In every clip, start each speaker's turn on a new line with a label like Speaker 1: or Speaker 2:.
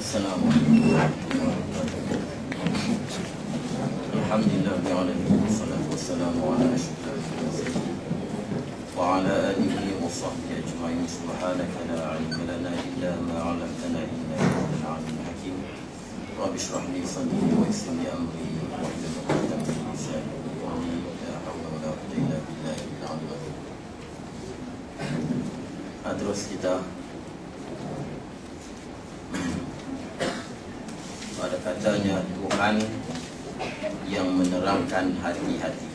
Speaker 1: Assalamualaikum warahmatullahi wabarakatuh. Alhamdulillahirrahmanirrahim. Wassalatu wassalamu ala asyrafil mursalin wa ala alihi wa sahbihi ajma'in. Subhanaka la ilma lana illa ma 'allamtana innaka antal alimul hakim. Rabbi shrah li sadri wa yassir li amri wahlul 'uqdatam min lisani yafqahu qawli. La hawla wa la quwwata illa billahil aliyyil azim. Terus kita pada katanya Tuhan yang menerangkan hati-hati.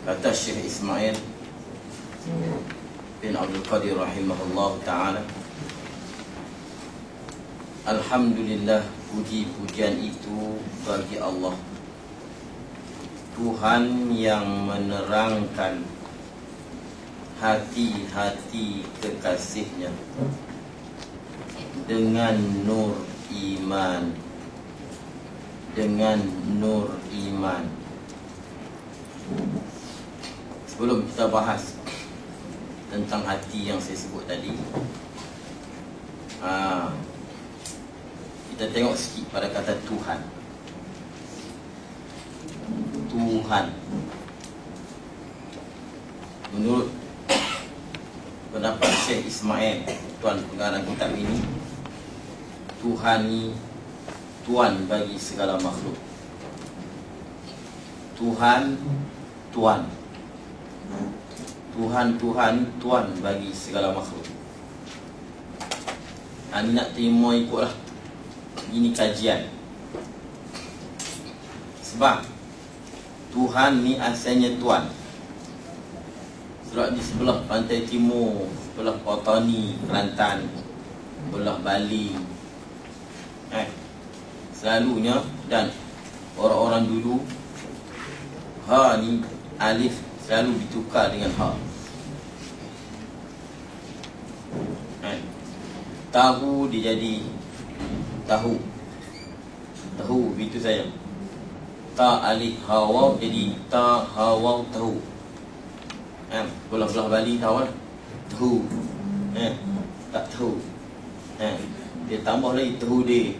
Speaker 1: Kata Syekh Ismail bin Abdul Qadir rahimahullah ta'ala, alhamdulillah, puji-pujian itu bagi Allah, Tuhan yang menerangkan hati-hati kekasihnya dengan nur iman, dengan nur iman. Sebelum kita bahas tentang hati yang saya sebut tadi, kita tengok sikit pada kata Tuhan. Tuhan, menurut pendapat Syekh Ismail, tuan pengarang kitab ini, Tuhan ni tuan bagi segala makhluk. Tuhan, tuan. Tuhan, Tuhan, tuan bagi segala makhluk. Ini nak terima ikutlah. Ini kajian. Sebab Tuhan ni asalnya tuan. Sebab di sebelah pantai timur, sebelah Patani, Kelantan, sebelah Bali, selalunya, dan orang-orang dulu, ha ni alif selalu ditukar dengan ha. Tahu dia jadi tahu. Tahu begitu saja. Ta alif ha waw jadi ta ha waw tahu. Belah-belah Bali tahu lah. Tahu. Tak tahu. Dia tambah lagi tahu dia.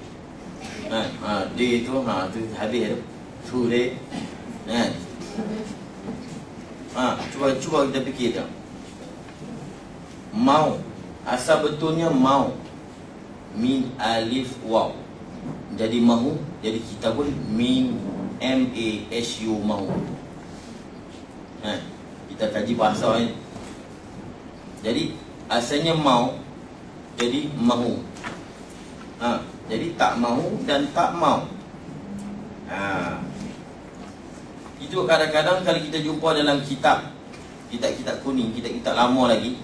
Speaker 1: Dia tu tu habis tu. Tahu dia. Cuba kita fikir tak. Mau, asal betulnya mau, min alif waw, jadi mahu. Jadi kita pun min M-A-H-U, mahu. Kita kaji bahasa ni. Jadi asalnya mau, jadi mahu. Jadi tak mahu dan tak mau. Itu kadang-kadang kalau kita jumpa dalam kitab kuning, kitab lama lagi,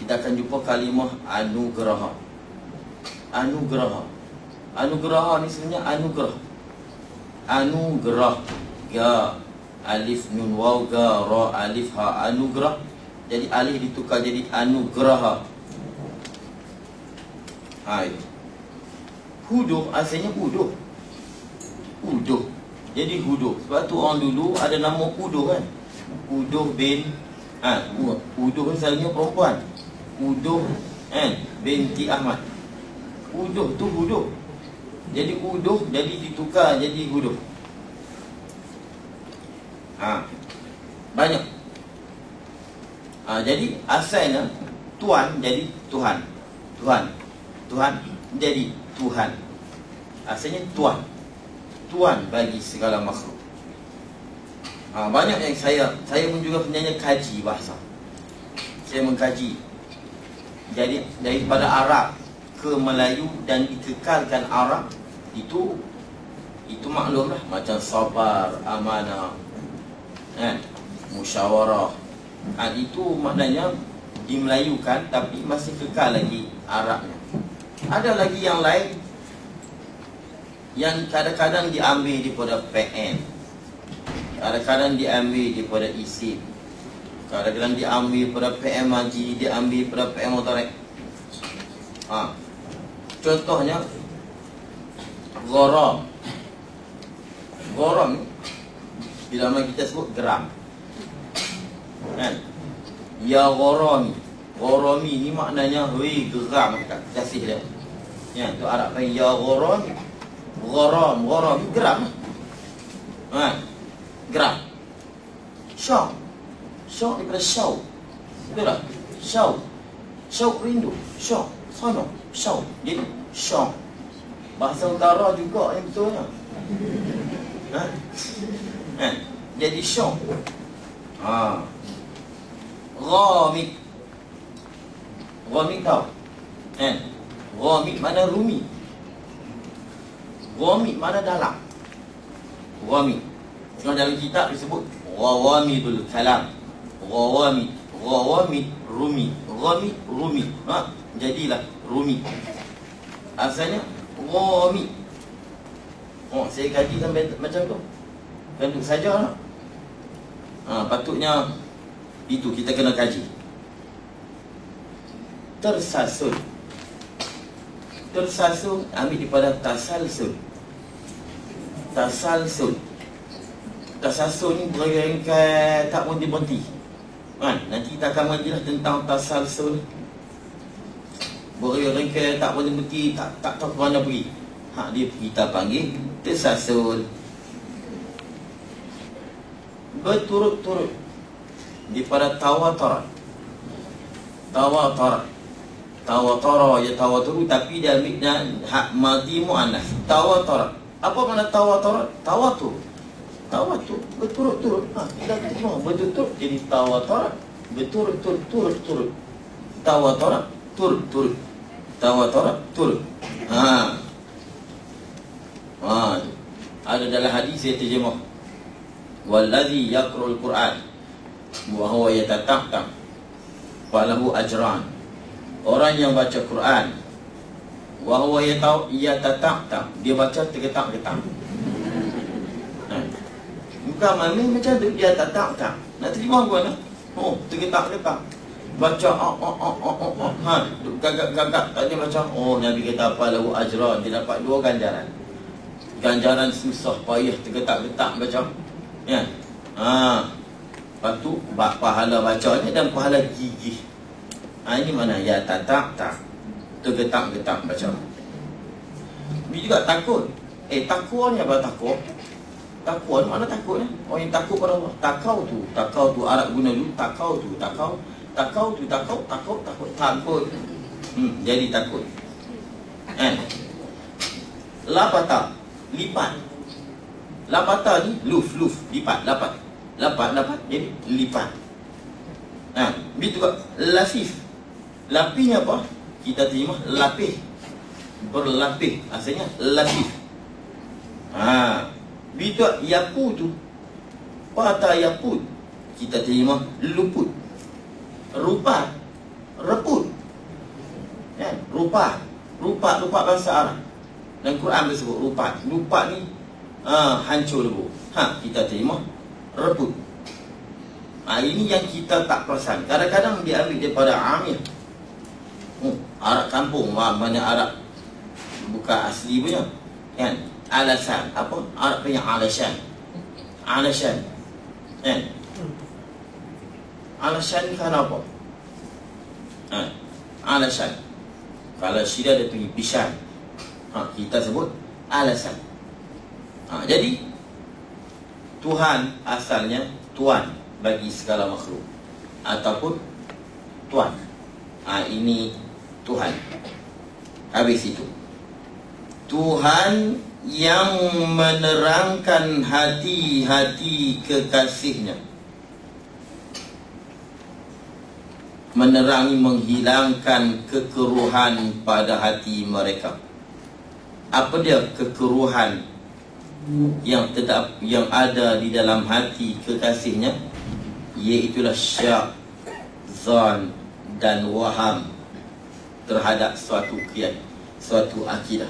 Speaker 1: kita akan jumpa kalimah anugraha. Anugraha ni sebenarnya anugerah. Anugerah, ga alif nun waw ga ra alif ha, anugerah. Jadi alif ditukar jadi anugraha. Huduh, asalnya huduh. Jadi huduh. Sebab tu orang dulu ada nama Huduh kan. Huduh bin Huduh kan selalunya perempuan. Huduh binti Ahmad. Huduh tu huduh. Jadi huduh jadi ditukar jadi huduh. Banyak. Jadi asalnya tuan jadi Tuhan. Tuhan jadi Tuhan. Asalnya tuan. Tuan bagi segala makhluk. Banyak yang saya pun juga sebenarnya kaji bahasa. Saya mengkaji. Jadi daripada Arab ke Melayu dan dikekalkan Arab, itu maklumlah, macam sabar, amanah, musyawarah. Itu maknanya dimelayukan tapi masih kekal lagi Arabnya. Ada lagi yang lain yang kadang-kadang diambil daripada PM, kadang-kadang diambil daripada isim, kadang-kadang diambil daripada PM Haji, diambil daripada PM Motorek. Contohnya gharam. Gharam bila mana kita sebut geram, ya gharami, Gharami ni maknanya hei geram kat kasih dia. Ya, tu Arab panggil ya gharam. Gharam geram. Ha. Geram. Syauq daripada syauq. Betul tak? Syauq rindu. Syauq sana. Syauq. Jadi syauq. Bahasa utara juga yang betulnya. Ha? Jadi syauq. Ghamid tau. Ghamid mana rumi. Ghamid mana dalam. Ghamid. Kalau dalam kitab disebut Ghawamidul kalam. Ghawamid rumi. Ghamid rumi. Jadilah rumi. Asalnya Ghamid. Saya kaji sampai macam tu. Kan tu sajalah. Patutnya itu kita kena kaji. Tersasul ambil daripada tasalsul. Tasalsul ni berengkai tak berhenti-berhenti. Nanti kita akan mengajilah tentang tasalsul. Berengkai tak berhenti-berhenti, tak tahu ke mana pergi. Dia kita panggil tersasul. Berturut-turut daripada tawatarat. Tawatara ya tawaturu, tapi dia ambilnya hak madhi muannas. Tawatara. Apa makna tawatara? Tawatur. Berturut-turut. Kita terima berturut-turut jadi tawatara. Berturut-turut. Tawatara turut. Tawatara turut. Ada dalam hadis saya terjemah. Wallazi yaqra'ul Qur'an wa huwa yatatam falahu ajran. Orang yang baca Quran wa huwa yatatam, dia baca tergetak-getak. Bukan mana macam tu, dia tatam. Nak terima apa nak? Tergetak-getak. Baca gagak tadi macam Nabi kata falahu ajran, dia dapat 2 ganjaran. Ganjaran susah payah tergetak-getak baca. Ya. Lepas tu pahala bacanya dan pahala gigih. Ini mana ya tatak tergetak-getak baca. Ini juga takut. Takwa ni apa takwa? Takwa mana takut ni? Orang yang takut pada Allah. Takau tu Arab guna dulu. Takut. Jadi takut. Lapata, lipat. Lapata ni luf, lipat, lapat, jadi lipat. Begitu juga lasif. Lapihnya apa? Kita terima lapih. Berlapih, asalnya lasif. Begitu yakutu. Pata yakut, kita terima luput. Rupa, reput. Rupa bahasa Arab. Dan Quran disebut rupa. Rupa ni hancur lebu. Kita terima reput. Ini yang kita tak perasan. Kadang-kadang dia ambil daripada amir. Arab kampung, mana Arab bukan asli punya. Kan? Alasan. Apa? Arab punya alasan. Alasan ni kan apa? Alasan. Kalau Syria dia pergi pisang. Kita sebut alasan. Jadi Tuhan asalnya Tuan bagi segala makhluk ataupun Tuan. Ini Tuhan. Habis itu Tuhan yang menerangkan hati-hati kekasihnya, menerangi, menghilangkan kekeruhan pada hati mereka. Apa dia kekeruhan yang ada di dalam hati kekasihnya? Iaitulah syak, zan dan waham terhadap suatu akidah.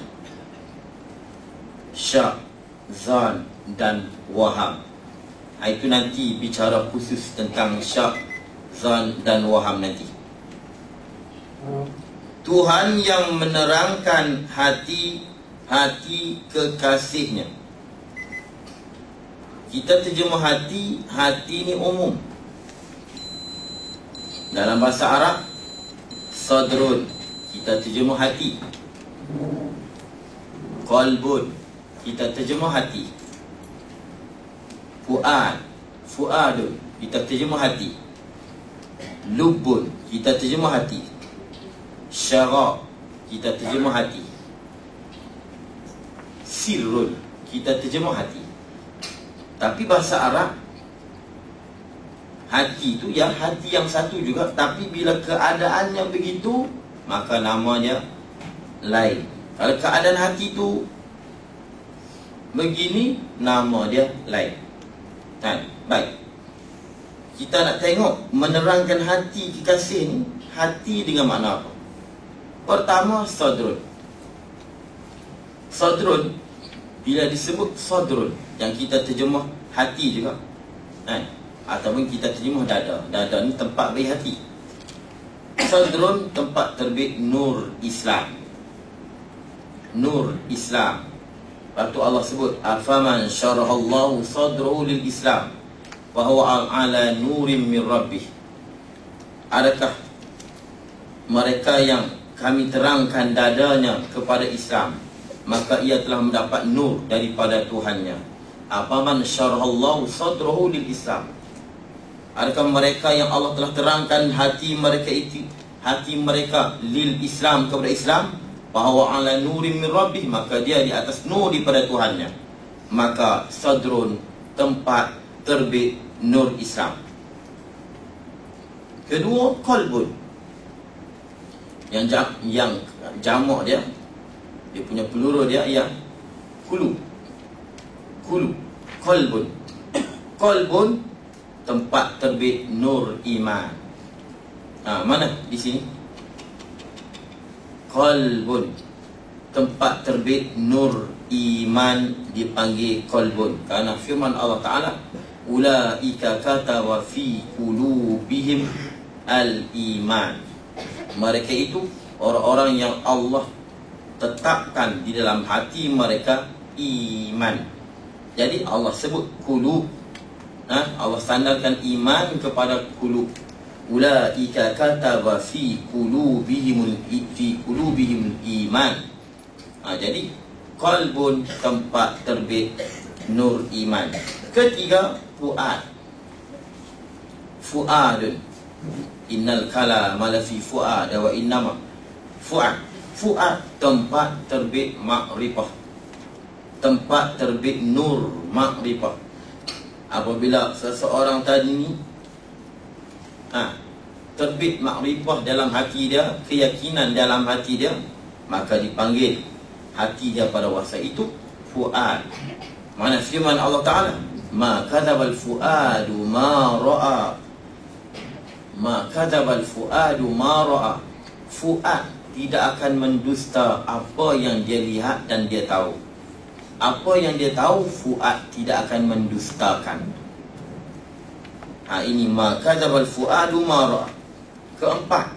Speaker 1: Syak, zan dan waham. Itu nanti bicara khusus tentang syak, zan dan waham nanti. Tuhan yang menerangkan hati kekasihnya. Kita terjemah hati ni umum. Dalam bahasa Arab Sadrun, kita terjemah hati. Qalbun, kita terjemah hati. Fuadun, kita terjemah hati. Lubbun, kita terjemah hati. Syara, kita terjemah hati. Sirrun, kita terjemah hati. Tapi bahasa Arab, hati tu ya hati yang satu juga, tapi bila keadaannya begitu, maka namanya lain. Kalau keadaan hati tu begini, nama dia lain. Baik, kita nak tengok menerangkan hati kekasih ni, hati dengan makna apa. Pertama, sadrun. Sadrun, bila disebut sadrun, yang kita terjemah hati juga, ataupun kita terjemah dada. Dada ni tempat bagi hati. Sadrun, tempat terbit nur Islam. Nur Islam. Lepas tu Allah sebut, afaman syarahallahu sadrahu lil Islam wa huwa ala nurim min rabbih. Adakah mereka yang kami terangkan dadanya kepada Islam, maka ia telah mendapat nur daripada Tuhannya. Afaman syarahallahu sadrahu lil Islam. Adakah mereka yang Allah telah terangkan hati mereka itu, hati mereka lil Islam, kepada Islam, bahawa ala nurim min rabbih, maka dia di atas nur daripada Tuhannya. Maka sadrun, tempat terbit nur Islam. Kedua, qalbun, yang jamak dia punya plural dia ialah qulub. Qalbun, tempat terbit nur iman. Mana di sini? Qalbun, tempat terbit nur iman, dipanggil qalbun karena firman Allah Ta'ala, ulaika kataba fi qulubihim al-iman. Mereka itu orang-orang yang Allah tetapkan di dalam hati mereka iman. Jadi Allah sebut qulub, Allah sandarkan iman kepada qulub. Ulaika kataba fi qulubihim iman. Jadi qalbun, tempat terbit nur iman. Ketiga, fuadun. Innal kalama la fi fuad wa innama fuad. Tempat terbit makrifah, tempat terbit nur makrifah. Apabila seseorang tadi ni terbit makrifah dalam hati dia, keyakinan dalam hati dia, maka dipanggil hati dia pada masa itu fuad. Mana firman Allah Ta'ala, ma kadzabal fuadu ma ra'a. Ma kadzabal fuadu ma ra'a. Fuad tidak akan mendusta apa yang dia lihat dan dia tahu. Apa yang dia tahu, fuad tidak akan mendustakan. Ini ma kadzabal fuadu ma ra'a. Keempat,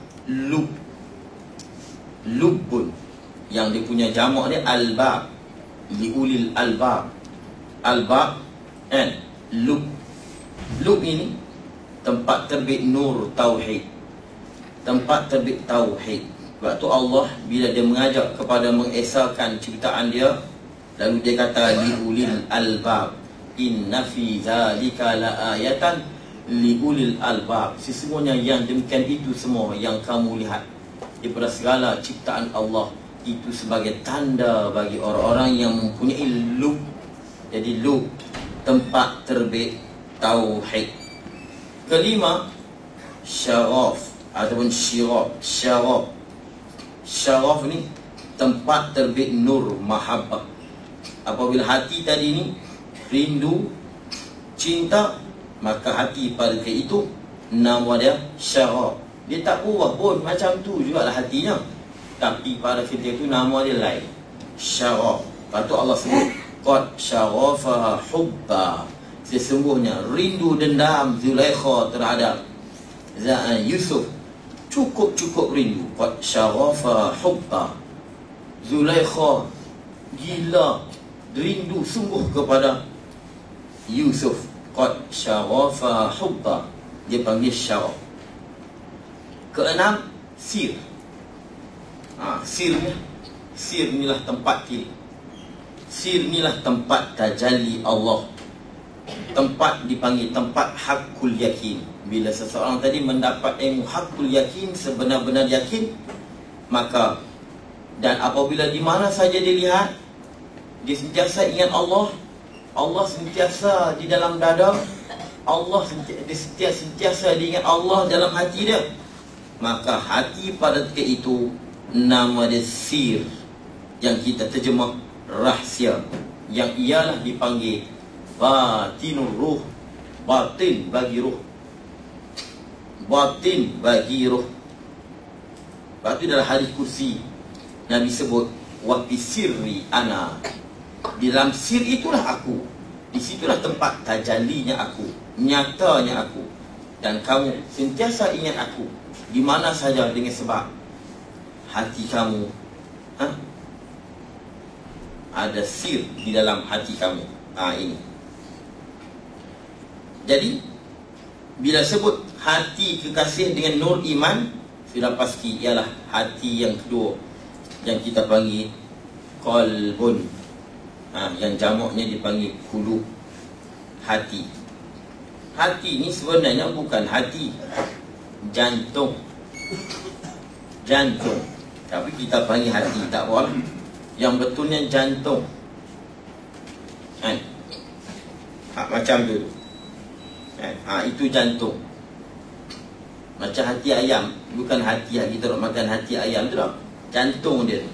Speaker 1: lubbun, yang dia punya jamak dia albab, liulil albab. Albab and lub ini tempat terbit nur tauhid, tempat terbit tauhid. Sebab tu Allah bila dia mengajak kepada mengesahkan ciptaan dia, lalu dia kata liulil albab, inna fi zalika laayatan liulil albab. Sesungguhnya yang demikian itu semua yang kamu lihat daripada segala ciptaan Allah, itu sebagai tanda bagi orang-orang yang mempunyai lub. Jadi lub, tempat terbit tauhid. Kelima, syaraf ataupun syiraf. Syaraf ni tempat terbit nur mahabbah. Apabila hati tadi ni rindu, cinta, maka hati pada ketika itu nama dia syaraf. Dia tak berubah pun, macam tu jugalah hatinya, tapi pada ketika itu nama dia lain, syaraf. Lepas tu Allah sebut qad syarafaha hubba. Sesungguhnya rindu dendam Zulaikha terhadap Yusuf cukup rindu. Qad syarafaha hubba. Zulaikha gila rindu sungguh kepada Yusuf. Qad syarafaha hubba, dia panggil syaraf. Keenam, sir. Sir inilah tempat kita. Sir inilah tempat tajalli Allah. Tempat dipanggil tempat hakul yakin. Bila seseorang tadi mendapat ilmu hakul yakin, sebenar-benar yakin, maka dan apabila di mana saja dia lihat, dia sentiasa ingat Allah. Allah sentiasa di dalam dada. Allah sentiasa diingat Allah dalam hati dia. Maka hati pada ketika itu nama dia sir, yang kita terjemah rahsia, yang ialah dipanggil batinur ruh. Batin bagi ruh. Batin bagi ruh. Lepas itu dalam hadis kursi Nabi sebut wa fi sirri ana. Di dalam sir itulah aku. Di situlah tempat tajallinya aku, nyatanya aku. Dan kamu sentiasa ingat aku di mana saja dengan sebab hati kamu ada sir di dalam hati kamu. Ini. Jadi bila sebut hati kekasih dengan nur iman, sudah pasti ialah hati yang kedua yang kita panggil qalbun. Yang jamaknya dipanggil qulub, hati. Hati ni sebenarnya bukan hati, jantung. Jantung. Tapi kita panggil hati, tak apa. Yang betulnya jantung. Macam tu. Itu jantung. Macam hati ayam. Bukan hati yang kita nak makan hati ayam tu tak. Jantung dia tu.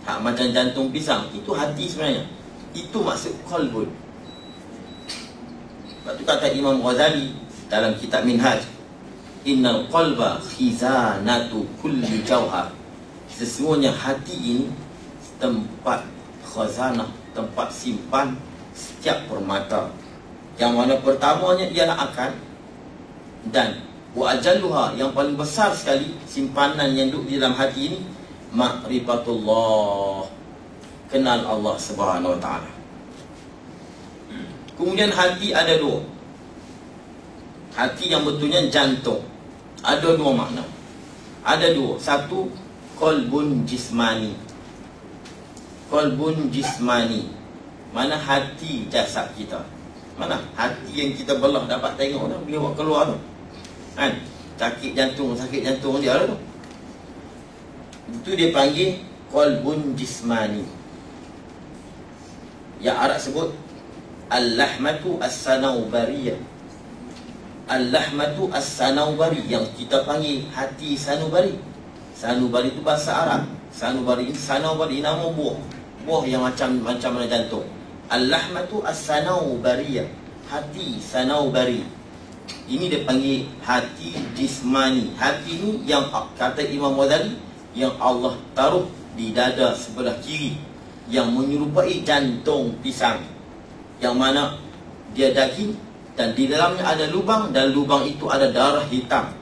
Speaker 1: Macam jantung pisang. Itu hati sebenarnya. Itu maksud qalbun. Lepas tu kata Imam Ghazali dalam kitab Minhaj, innal qalba khizanatu kulli jawhar. Sesungguhnya hati ini tempat khazanah, tempat simpan setiap permata. Yang mana pertamanya ialah akal, dan wa ajalluha, yang paling besar sekali simpanan yang duduk di dalam hati ini, ma'rifatullah, kenal Allah Subhanahu wa ta'ala. Kemudian hati ada dua. Hati yang betulnya jantung. Ada dua makna. Ada dua. Satu, qalbun jismani. Qalbun jismani. Mana hati jasad kita. Mana hati yang kita belah dapat tengok dah bila buat keluar tu. Sakit jantung dia tu. Itu dia panggil qalbun jismani. Yang Arab sebut al-lahmatu as-sanaubariyah. Al-lahmatu as-sanaubari, yang kita panggil hati sanubari. Sanubari itu bahasa Arab. Sanubari nama buah. Buah yang macam mana jantung. Al-lahmatu as-sanaubariyah, hati sanaubari. Ini dia panggil hati jismani. Hati ini yang kata Imam Ghazali, yang Allah taruh di dada sebelah kiri, yang menyerupai jantung pisang, yang mana dia daging dan di dalamnya ada lubang, dan lubang itu ada darah hitam.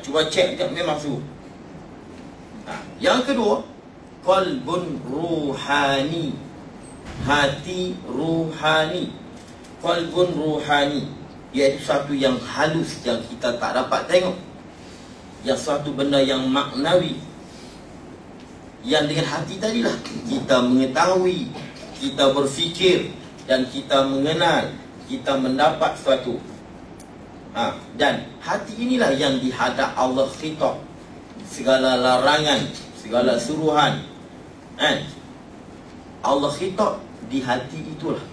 Speaker 1: Cuba cek, memang sungguh. Yang kedua, qalbun ruhani, hati ruhani. Qalbun ruhani, iaitu satu yang halus, yang kita tak dapat tengok, yang suatu benda yang maknawi, yang dengan hati tadilah kita mengetahui, kita berfikir, dan kita mengenal, kita mendapat sesuatu. Dan hati inilah yang dihadap Allah khitab segala larangan, segala suruhan. Allah khitab di hati itulah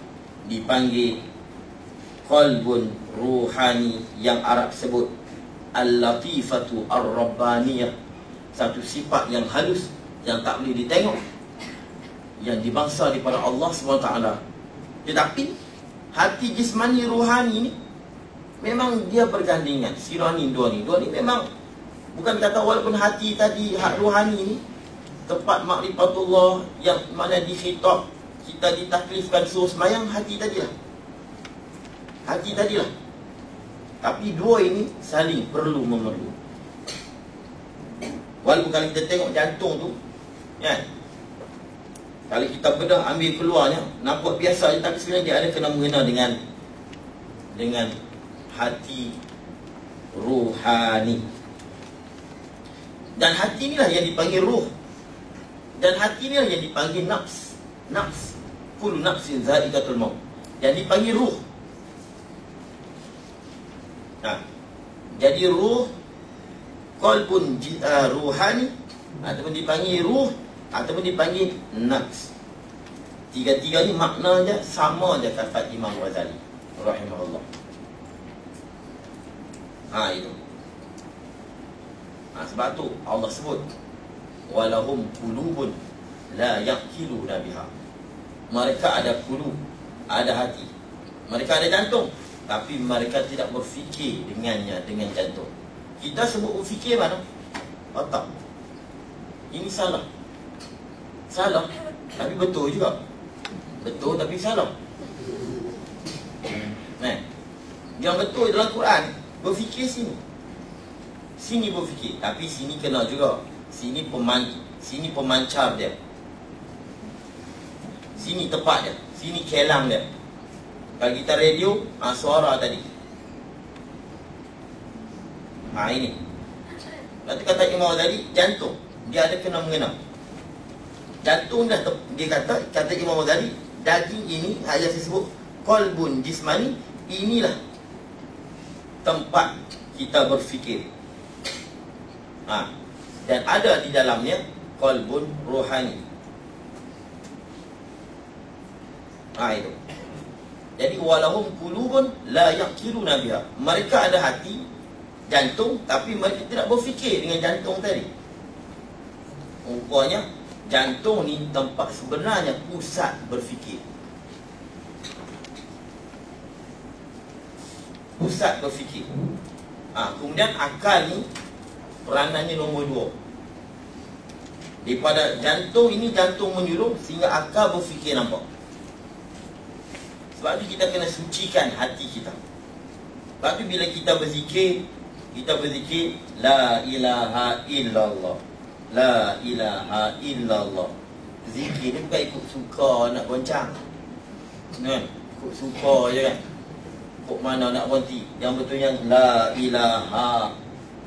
Speaker 1: dipanggil qalbun ruhani, yang Arab sebut al-latifatu ar-rabbaniyah, satu sifat yang halus, yang tak boleh ditengok, yang dibangsa daripada Allah SWT. Tetapi hati jismani ruhani ni memang dia bergandingan. Sirani dua ni memang bukan kata walaupun hati tadi, hak ruhani ni tempat makrifatullah, yang mana dikhitab, kita ditaklifkan suruh sembahyang, hati tadilah. Tapi dua ini saling perlu memerlu. Walaupun kalau kita tengok jantung tu, kalau kita bedah ambil keluarnya, nampak biasa je, tapi sebenarnya dia ada kena mengena dengan hati ruhani. Dan hati inilah yang dipanggil ruh. Dan hati inilah yang dipanggil nafs. Nafs. Kullu nafsin za'iqatul maut. Yang dipanggil ruh. Jadi ruh, qalbun ruhani, ataupun dipanggil ruh, ataupun dipanggil nafs. Tiga-tiga ni maknanya sama je kata Imam Ghazali rahimahullah. Itu. Sebab tu Allah sebut walahum qulubun la yaqiluna biha. Mereka ada qulub, ada hati. Mereka ada jantung, tapi mereka tidak berfikir dengannya, dengan jantung. Kita sebut berfikir mana? Otak. Ini salah. Salah, tapi betul juga. Betul tapi salah. Yang betul dalam Quran, berfikir sini. Sini berfikir, tapi sini kena juga. Sini pemancar dia. Sini tepat dia. Sini kelang dia. Kalau kita radio, suara tadi. Ini. Lepas tu kata Imam Ghazali, jantung. Dia ada kena mengena. Jantung dah, dia kata Imam Ghazali, daging ini, yang saya sebut qalbun jismani, inilah tempat kita berfikir. Dan ada di dalamnya qalbun rohani. Itu. Jadi walahum qulubun la yaqiluna biha. Mereka ada hati, jantung, tapi mereka tidak berfikir dengan jantung tadi. Rupanya jantung ni tempat sebenarnya pusat berfikir. Pusat berfikir. Kemudian akal ni peranannya nombor 2. Daripada jantung ini, jantung menyuruh sehingga akal berfikir nampak. Sebab tu kita kena sucikan hati kita. Sebab tu bila kita berzikir la ilaha illallah, la ilaha illallah. Zikir ni bukan ikut suka nak goncang, kan? Ikut suka je kan, ikut mana nak berhenti. Yang betul yang la ilaha,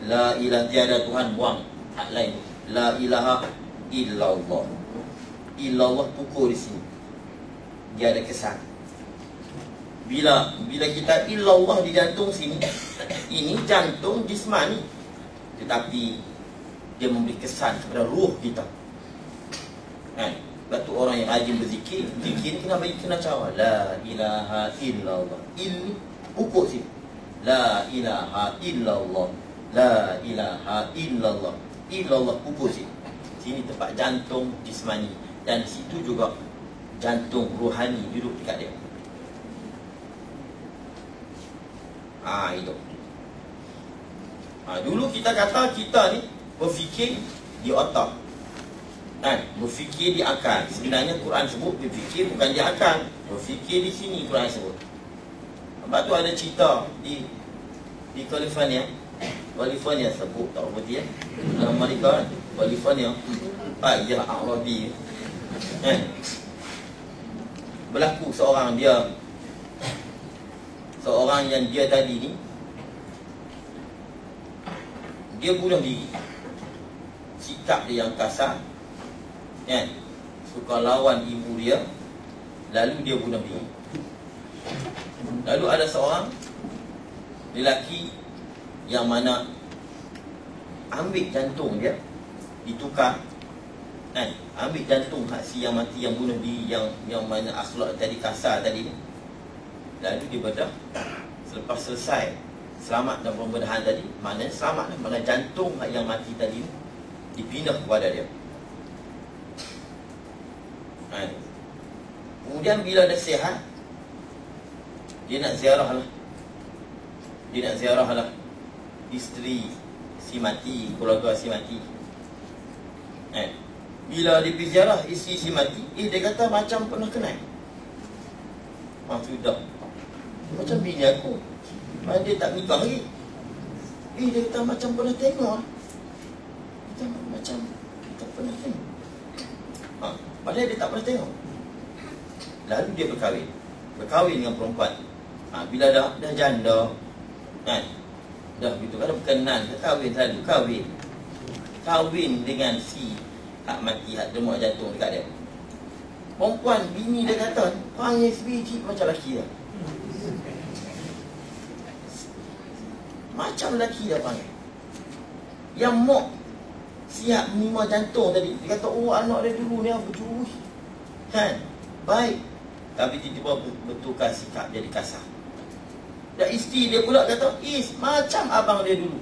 Speaker 1: la ilaha, tiada Tuhan, buang hak lain. La ilaha illallah. Illallah pukul di sini, dia ada kesan. Bila kita illallah di jantung sini, ini jantung jismani, tetapi dia memberi kesan kepada ruh kita. Sebab tu orang yang rajin berzikir, zikir kena cara la ilaha illallah. Ini pukul sini, la ilaha illallah, la ilaha illallah. Illallah pukul sini. Sini tempat jantung jismani, dan situ juga jantung rohani duduk dekat dia. Itu. Dulu kita kata kita ni berfikir di otak, berfikir di akal. Sebenarnya Quran sebut berfikir bukan di akal, berfikir di sini Quran sebut. Sebab tu ada cerita di California sebut tak berhenti Amerika, California. Ya Arabi. Berlaku seorang yang dia tadi ni, dia bunuh diri. Sikap dia yang kasar, suka lawan ibu dia, lalu dia bunuh diri. Lalu ada seorang lelaki yang mana ambil jantung dia, ditukar, ambil jantung hak si yang mati, yang bunuh diri, yang mana akhlak tadi kasar tadi ni. Lalu dia bedah. Selepas selesai, selamat dalam pembedahan tadi, maknanya selamat, mana jantung yang mati tadi dipindah kepada dia. Kemudian bila dah sihat, dia nak ziarah lah isteri si mati, keluarga si mati. Bila dia pergi ziarah isteri si mati, dia kata macam pernah kenal. Sudah macam bini aku, dia tak nikah lagi. Dia kata macam pernah tengok. Macam tak pernah tengok. Padahal dia tak pernah tengok. Lalu dia berkahwin dengan perempuan. Bila dah janda, dah gitu kan, berkenan, kahwin, selalu kahwin. kahwin dengan si hak mati, hak demam jantung dekat dia. Perempuan, bini dia kata, panggil sebiji macam lelaki dah. Macam lelaki dah panggil. Yang mak siap menerima jantung tadi, dia kata, oh anak dia dulu ni apa jurus. Kan? Baik. Tapi tiba-tiba bertukar sikap jadi kasar. Dan isteri dia pula kata, macam abang dia dulu.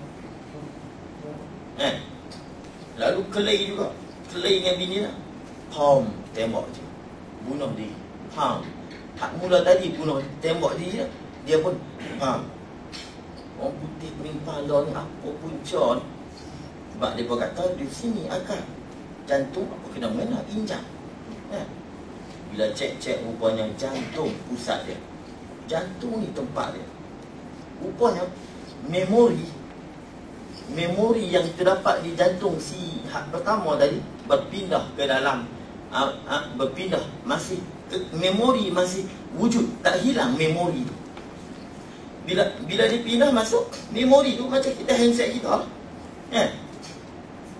Speaker 1: Lalu kelai juga. Kelai dengan bini lah. Tembak je. Bunuh diri. Hak mula tadi bunuh, tembak diri je. Dia pun, orang putih penimpala ni apa punca ni. Sebab dia pun kata, di sini akal jantung apa kena mengena, injak. Bila cek-cek rupanya jantung pusat dia. Jantung ni tempat dia. Rupanya memori yang terdapat di jantung si hak pertama tadi berpindah ke dalam berpindah masih memori masih wujud, tak hilang memori tu. Bila dipindah masuk memori tu macam kita handset kita.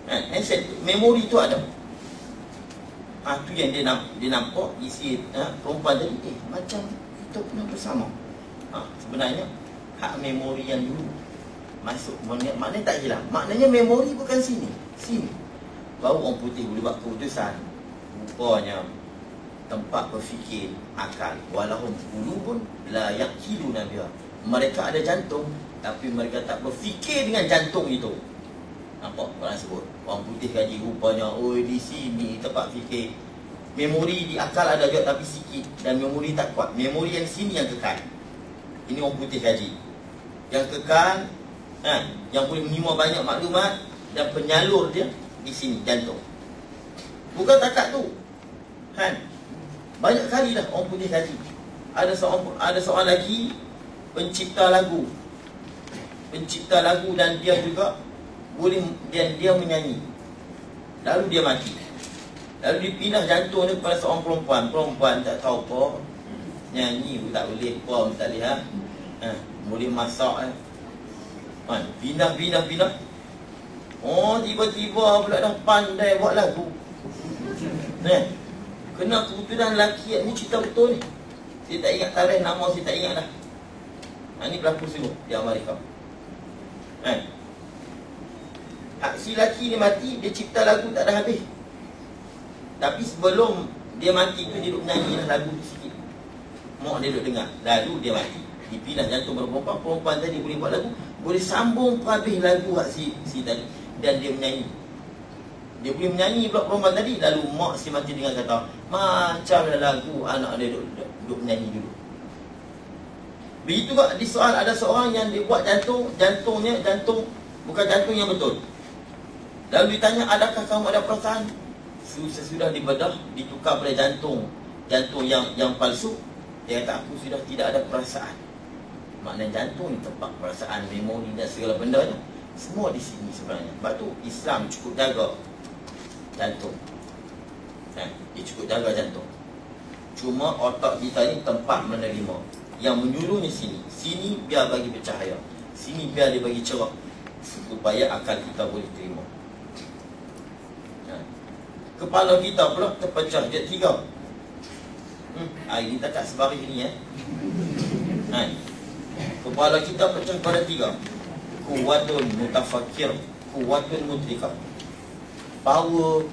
Speaker 1: Handset memori tu ada. Tu yang dia nampak isi perempuan tadi macam kita pernah bersama. Sebenarnya hak memori yang dulu masuk, maknanya tak hilang. Maknanya memori bukan sini. Baru orang putih boleh buat keputusan. Rupanya tempat berfikir akal. Walaupun dulu pun la yaqiluna biha. Mereka ada jantung, tapi mereka tak berfikir dengan jantung itu. Nampak orang sebut orang putih kaji rupanya, di sini tempat fikir. Memori di akal ada juga tapi sikit, dan memori tak kuat. Memori yang sini yang kekal. Ini orang putih kaji. Yang kekal, yang boleh menerima banyak maklumat dan penyalur dia di sini, jantung. Bukan takat tu. Banyak kali dah orang putih kaji. Ada seorang lagi pencipta lagu. Dan dia juga boleh dia menyanyi. Lalu dia mati. Lalu dipindah jantung dia kepada seorang perempuan. Perempuan tak tahu apa, nyanyi pun tak boleh, apa pun tak lihat. Boleh masak. Pindah. Tiba-tiba pula dah pandai buat lagu. Kena keputusan lelaki ni, cerita betul ni. Saya tak ingat tarikh, nama saya tak ingat dah. Ni berlaku sungguh di Amerika. Si lelaki ni mati, dia cipta lagu tak ada habis. Tapi sebelum dia mati tu, dia duduk menyanyi lagu tu sikit. Mak dia duduk dengar. Lalu dia mati. Dipindah jantung perempuan. Perempuan tadi boleh buat lagu, boleh sambung habis lagu si tadi. Dan dia menyanyi. Dia boleh menyanyi pula perempuan tadi. Lalu mak si mati dengan kata, macamlah lagu anak dia duduk menyanyi dulu. Begitu juga di soal, ada seorang yang dia buat jantungnya bukan jantung yang betul. Lalu ditanya, adakah kamu ada perasaan? Sesudah dibedah, ditukar pada jantung yang palsu. Dia kata, aku sudah tidak ada perasaan. Maknanya jantung ni tempat perasaan, memori dan segala benda ni. Semua di sini sebenarnya. Sebab tu Islam cukup jaga jantung. Dia cukup jaga jantung. Cuma otak kita ni tempat menerima. Yang menyuruhnya sini biar bagi bercahaya, sini biar dia bagi cerah, supaya akal kita boleh terima. Kepala kita pula terpecah jadi 3. Ini tak sebaris ni Kepala kita pecah pada 3. Kuwatun mutafakir, kuwatun mudrikah. Power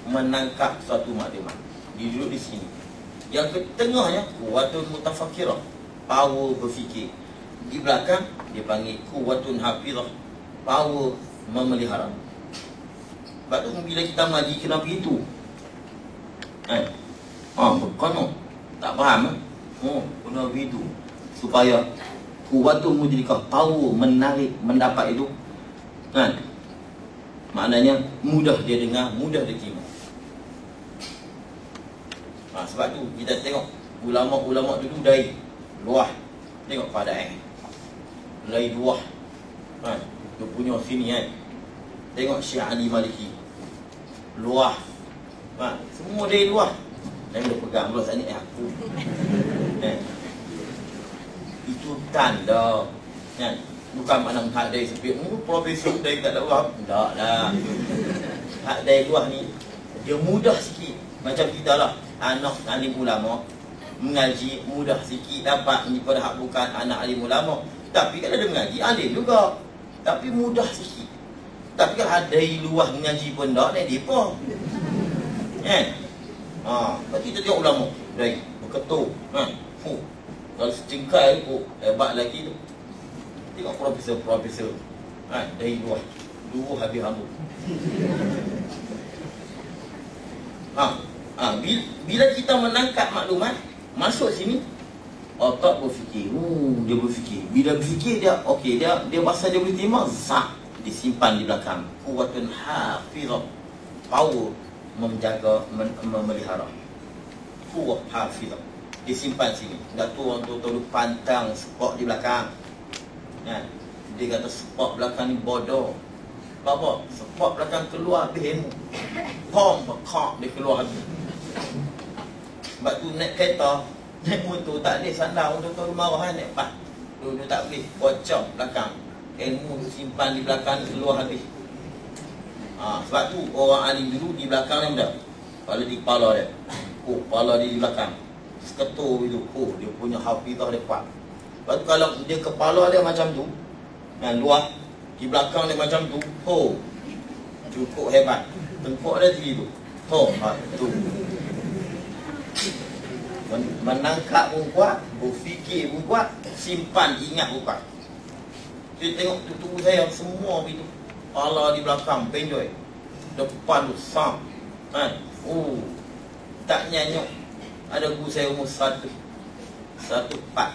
Speaker 1: menangkap suatu maklumat. Dia duduk di sini. Yang ke tengahnya kuwatun mutafakirah, power berfikir. Di belakang dia panggil kuwatun hafizah, power memelihara. Sebab tu bila kita mengaji kena begitu. Bukan tak faham kena begitu. Supaya kuwatun mudrikah, power menarik, mendapat itu. Maknanya mudah dia dengar, mudah dia terima. Sebab tu kita tengok ulama-ulama dulu dari luah. Tengok pada dari luah. Dia punya sini Tengok Syekh Ali Maliki, luah. Semua dari luah. Dan dia pegang luah ni aku. Itu tanda Bukan mana hak dari sepi. Profesor dari tak ada luah. Tak lah. Hak dari luah ni dia mudah sikit. Macam kita lah, anak alim ulama mengaji mudah sikit dapat daripada hak bukan anak alim ulama. Tapi kalau dia mengaji alim juga, tapi mudah sikit. Tapi kalau ada luah mengaji pun tak ada depa. Kan? Berarti kita tengok ulama dari berketul. Kalau secingkai tu hebat lagi tu. Tengok profesor. Dari luah. Dua habis rambut. Bila kita menangkap maklumat masuk sini, otak berfikir. Dia berfikir. Bila berfikir dia okey, dia bahasa dia boleh terima, disimpan di belakang. Quwwatun hafizah. Power menjaga, memelihara. Quwwah hafizah. Disimpan sini. Tak tu orang tu pantang spot di belakang. Dia kata spot belakang ni bodoh. Apa? Spot belakang keluar habis ilmu. Pom bekak dia keluar habis. Sebab tu naik kereta, naik motor tak boleh sandar untuk kau marah naik pas. Dulu tak boleh bocor belakang. Ilmu simpan di belakang keluar habis. Sebab tu orang alim dulu di belakang ni dah. Kalau di kepala dia. Kepala dia di belakang. Seketul itu. Dia punya hafizah dia kuat. Sebab tu kalau dia kepala dia macam tu, luar di belakang dia macam tu, cukup hebat. Tengkuk dia tinggi tu. Tu. Menangkap pun kuat, berfikir pun kuat, simpan ingat pun kuat. Kita tengok tubuh saya semua begitu. Kepala di belakang pendek, depan tu sam. Tak nyanyuk. Ada guru saya umur 104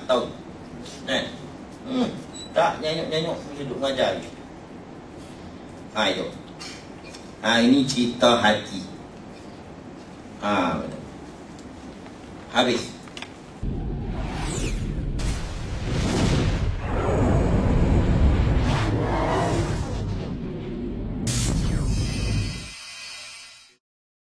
Speaker 1: tahun. Tak nyanyuk duduk mengajar lagi. Itu. Ini cerita hati. Habis.